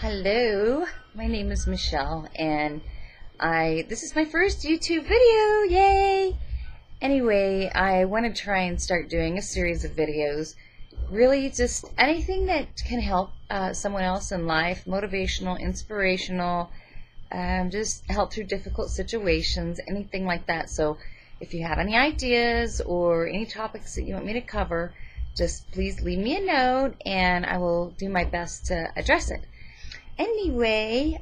Hello, my name is Michelle, and this is my first YouTube video. Yay! Anyway, I want to try and start doing a series of videos. Really, just anything that can help someone else in life, motivational, inspirational, just help through difficult situations, anything like that. So, if you have any ideas or any topics that you want me to cover, just please leave me a note, and I will do my best to address it. Anyway,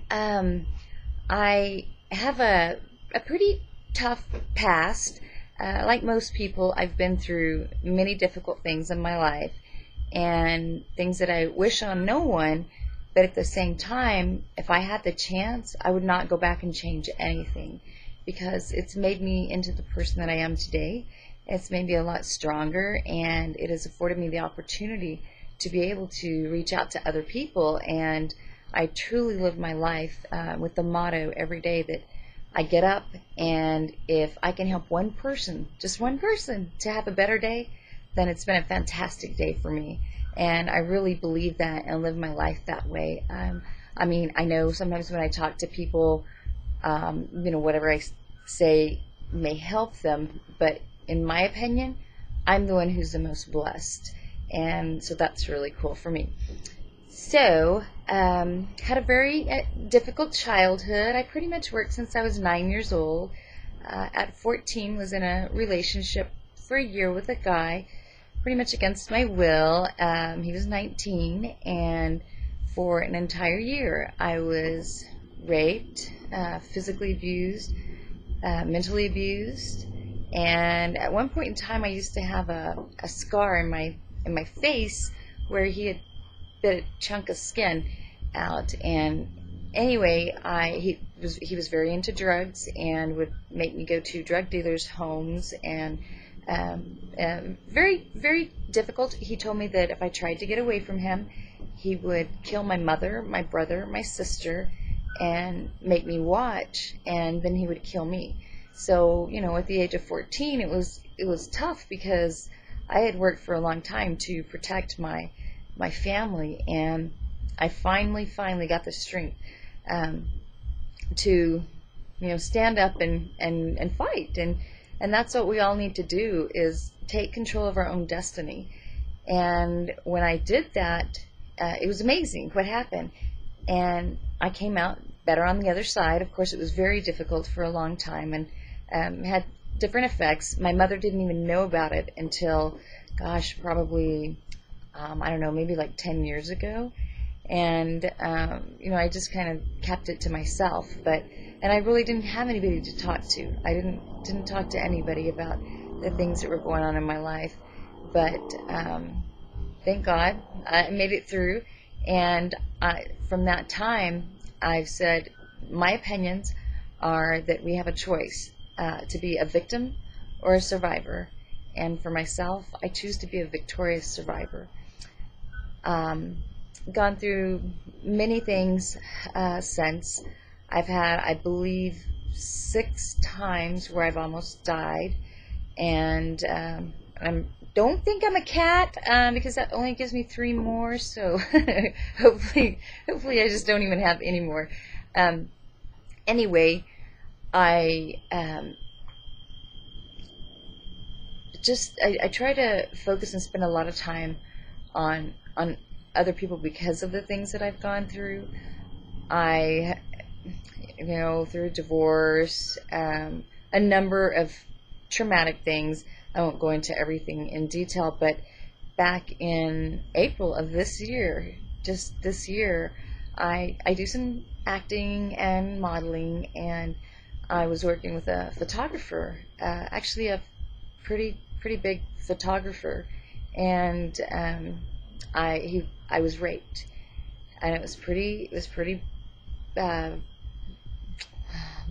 I have a pretty tough past. Like most people, I've been through many difficult things in my life and things that I wish on no one, but at the same time, if I had the chance, I would not go back and change anything because it's made me into the person that I am today. It's made me a lot stronger, and it has afforded me the opportunity to be able to reach out to other people, and I truly live my life with the motto every day that I get up, and if I can help one person, just one person, to have a better day, then it's been a fantastic day for me. And I really believe that and live my life that way. I mean, I know sometimes when I talk to people, whatever I say may help them, but in my opinion, I'm the one who's the most blessed. And so that's really cool for me. So, had a very difficult childhood. I pretty much worked since I was 9 years old. At 14, was in a relationship for a year with a guy, pretty much against my will. He was 19, and for an entire year, I was raped, physically abused, mentally abused, and at one point in time, I used to have a scar in my face where he had bit a chunk of skin out. And anyway, he was very into drugs and would make me go to drug dealers' homes, and very, very difficult. He told me that if I tried to get away from him, he would kill my mother, my brother, my sister, and make me watch, and then he would kill me. So, at the age of 14, it was tough because I had worked for a long time to protect my family, and I finally got the strength to stand up and fight, and that's what we all need to do, is take control of our own destiny. And when I did that, it was amazing what happened, and I came out better on the other side. Of course, it was very difficult for a long time, and had different effects. My mother didn't even know about it until, gosh, probably I don't know, maybe like 10 years ago. And, I just kind of kept it to myself. And I really didn't have anybody to talk to. I didn't talk to anybody about the things that were going on in my life. But thank God I made it through. And from that time, I've said my opinions are that we have a choice to be a victim or a survivor. And for myself, I choose to be a victorious survivor. Gone through many things since. I've had, I believe, 6 times where I've almost died, and I don't think I'm a cat because that only gives me 3 more. So hopefully I just don't even have any more. Anyway, I try to focus and spend a lot of time on other people because of the things that I've gone through. Through divorce, a number of traumatic things. I won't go into everything in detail, but back in April of this year, just this year, I do some acting and modeling, and I was working with a photographer, actually a pretty big photographer, and I was raped, and it was pretty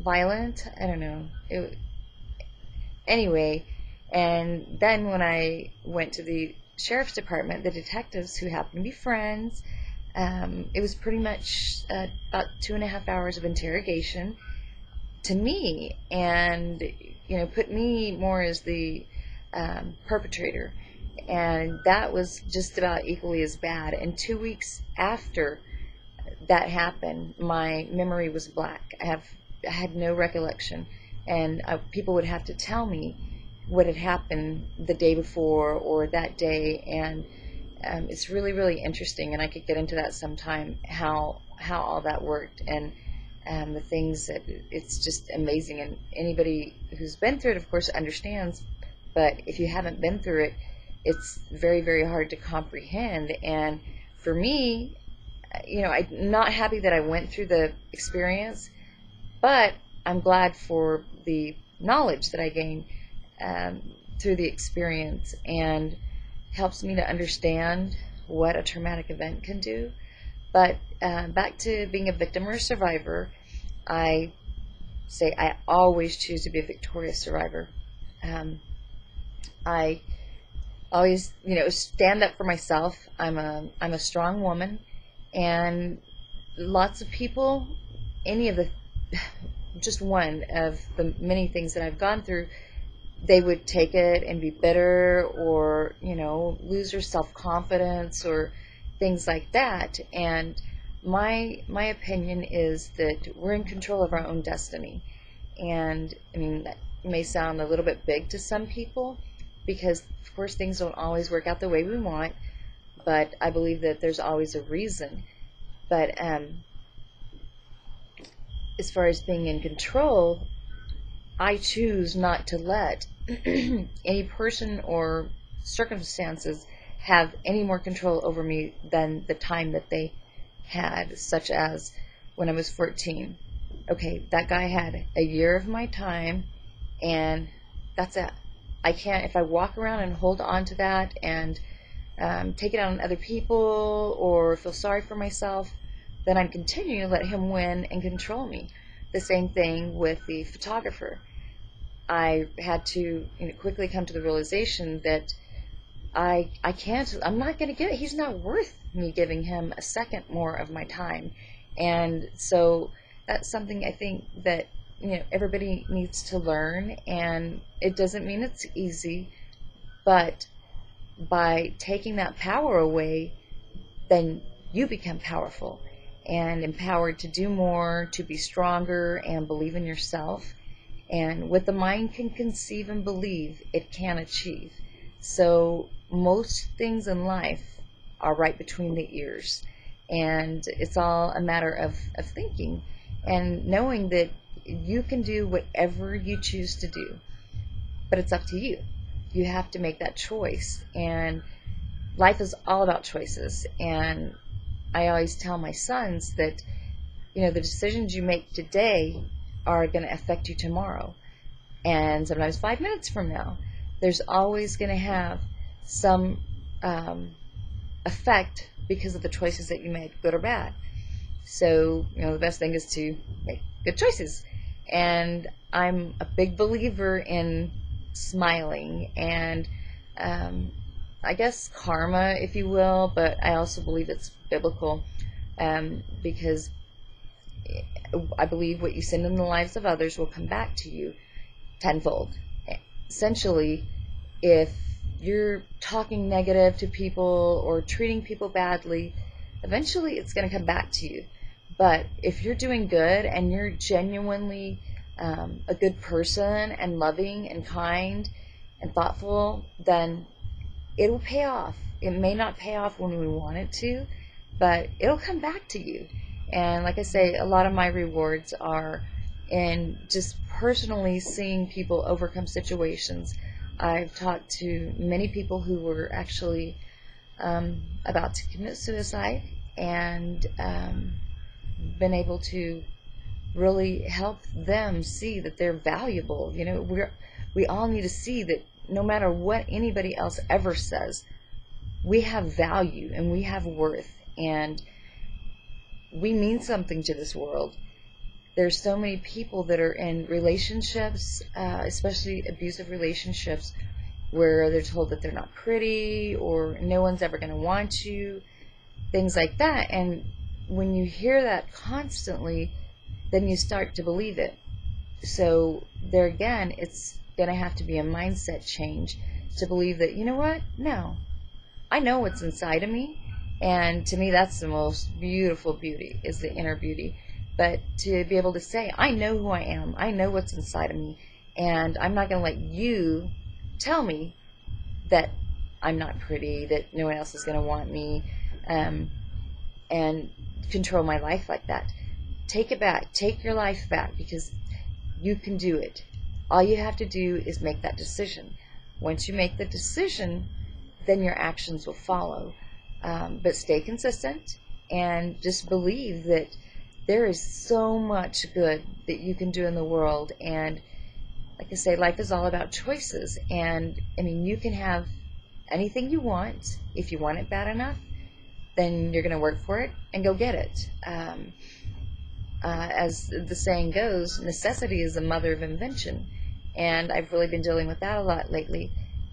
violent. I don't know. Anyway, and then when I went to the sheriff's department, the detectives, who happened to be friends, it was pretty much about 2.5 hours of interrogation to me, and put me more as the perpetrator. And that was just about equally as bad. And 2 weeks after that happened, my memory was black. I had no recollection, and people would have to tell me what had happened the day before or that day, and it's really, really interesting, and I could get into that sometime, how all that worked, and the things that, it's just amazing. And anybody who's been through it, of course, understands, but if you haven't been through it, it's very, very hard to comprehend. And for me, I'm not happy that I went through the experience, but I'm glad for the knowledge that I gained through the experience, and helps me to understand what a traumatic event can do. But back to being a victim or a survivor, I say I always choose to be a victorious survivor. I always, stand up for myself. I'm a strong woman, and lots of people, just one of the many things that I've gone through, they would take it and be bitter, or lose their self-confidence or things like that. And my opinion is that we're in control of our own destiny. And I mean, that may sound a little bit big to some people, because of course things don't always work out the way we want, but I believe that there's always a reason. But as far as being in control, I choose not to let any person or circumstances have any more control over me than the time that they had, such as when I was 14. Okay, that guy had a year of my time, and that's it. I can't, if I walk around and hold on to that and take it out on other people or feel sorry for myself, then I'm continuing to let him win and control me. The same thing with the photographer. I had to quickly come to the realization that I'm not going to give it. He's not worth me giving him a second more of my time. And so that's something I think that everybody needs to learn, and it doesn't mean it's easy, but by taking that power away, then you become powerful and empowered to do more, to be stronger, and believe in yourself. And what the mind can conceive and believe, it can achieve. So most things in life are right between the ears, and it's all a matter of thinking and knowing that you can do whatever you choose to do, but it's up to you. You have to make that choice, and life is all about choices. And I always tell my sons that the decisions you make today are going to affect you tomorrow, and sometimes 5 minutes from now. There's always going to have some effect because of the choices that you make, good or bad. So the best thing is to make good choices. And I'm a big believer in smiling and I guess karma, if you will, but I also believe it's biblical, because I believe what you send in the lives of others will come back to you tenfold. Essentially, if you're talking negative to people or treating people badly, eventually it's going to come back to you. But if you're doing good and you're genuinely a good person and loving and kind and thoughtful, then it'll pay off. It may not pay off when we want it to, but it'll come back to you. And like I say, a lot of my rewards are in just personally seeing people overcome situations. I've talked to many people who were actually about to commit suicide, and been able to really help them see that they're valuable. We all need to see that no matter what anybody else ever says, we have value and we have worth, and we mean something to this world. There's so many people that are in relationships, especially abusive relationships, where they're told that they're not pretty or no one's ever going to want you, things like that. And when you hear that constantly, then you start to believe it. So there again, it's going to have to be a mindset change to believe that, you know what? No. I know what's inside of me, And to me, that's the most beautiful beauty, is the inner beauty. But to be able to say, I know who I am, I know what's inside of me, and I'm not going to let you tell me that I'm not pretty, that no one else is going to want me, and control my life like that. Take it back. Take your life back, because you can do it. All you have to do is make that decision. Once you make the decision, then your actions will follow. But stay consistent and just believe that there is so much good that you can do in the world. And like I say, life is all about choices. And I mean, you can have anything you want. If you want it bad enough, then you're going to work for it and go get it. As the saying goes, necessity is the mother of invention. And I've really been dealing with that a lot lately.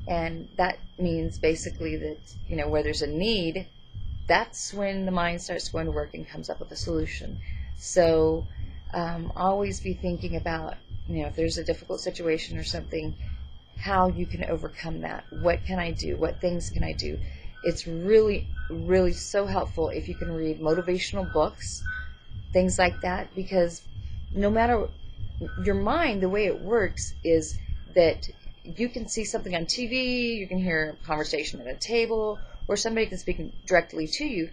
And that means basically that, you know, where there's a need, that's when the mind starts going to work and comes up with a solution. So always be thinking about, you know, if there's a difficult situation or something, how you can overcome that. What can I do? What things can I do? It's really, really so helpful if you can read motivational books, things like that, because no matter your mind, the way it works is that you can see something on TV, you can hear a conversation at a table, or somebody can speak directly to you.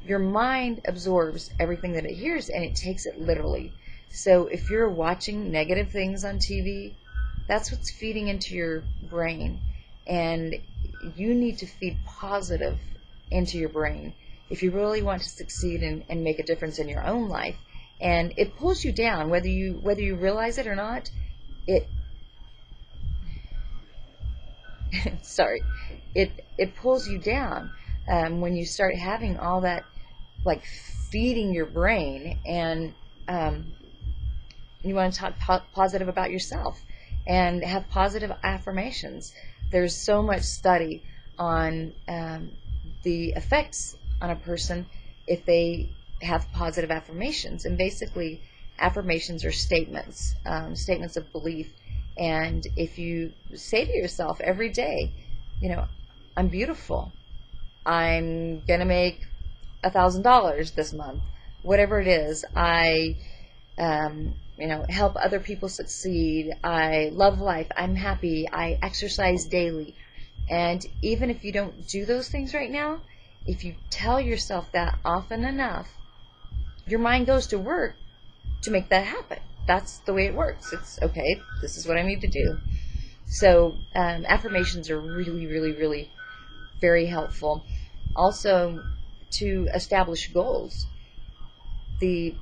Your mind absorbs everything that it hears, and it takes it literally. So if you're watching negative things on TV, that's what's feeding into your brain. And you need to feed positive into your brain if you really want to succeed and make a difference in your own life. And it pulls you down, whether you realize it or not. It pulls you down when you start having all that, like, feeding your brain, and you want to talk positive about yourself and have positive affirmations. There's so much study on the effects on a person if they have positive affirmations. And basically, affirmations are statements, statements of belief. And if you say to yourself every day, you know, I'm beautiful, I'm going to make $1,000 this month, whatever it is, I, you know, help other people succeed, I love life, I'm happy, I exercise daily. And even if you don't do those things right now, if you tell yourself that often enough, your mind goes to work to make that happen. That's the way it works. It's okay, this is what I need to do. So affirmations are really, really, really very helpful. Also, to establish goals. The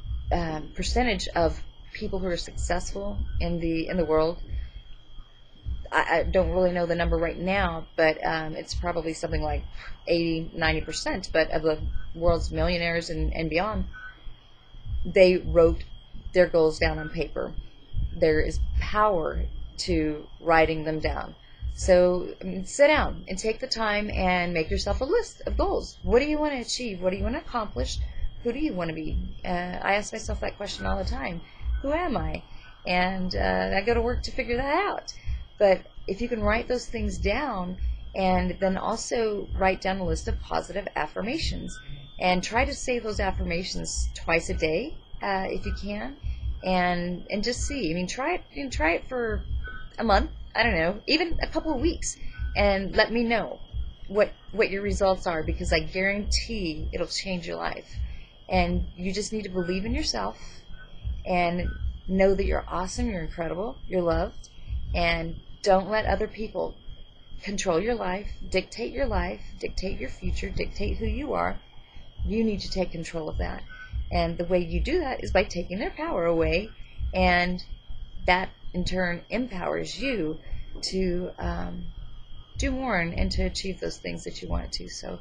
percentage of people who are successful in the world, I don't really know the number right now, but it's probably something like 80-90%. But of the world's millionaires and beyond, they wrote their goals down on paper. There is power to writing them down. So sit down and take the time and make yourself a list of goals. What do you want to achieve? What do you want to accomplish? Who do you want to be? I ask myself that question all the time. Who am I? And I go to work to figure that out. But if you can write those things down, and then also write down a list of positive affirmations, and try to say those affirmations twice a day if you can, and just see. I mean, try it for a month. I don't know, even a couple of weeks, and let me know what your results are, because I guarantee it'll change your life. And you just need to believe in yourself and know that you're awesome, you're incredible, you're loved, and don't let other people control your life, dictate your future, dictate who you are. You need to take control of that. And the way you do that is by taking their power away, and that in turn empowers you to do more and to achieve those things that you want to. So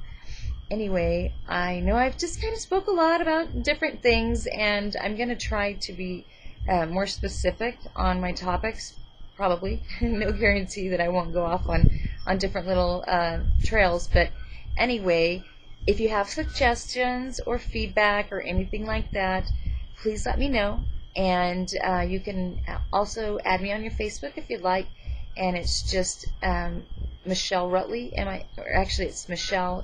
anyway, I know I've just kind of spoke a lot about different things, and I'm going to try to be more specific on my topics, probably. No guarantee that I won't go off on different little trails, but anyway, if you have suggestions or feedback or anything like that, please let me know. And you can also add me on your Facebook if you'd like, and it's just Michele Rutley. Actually, it's Michele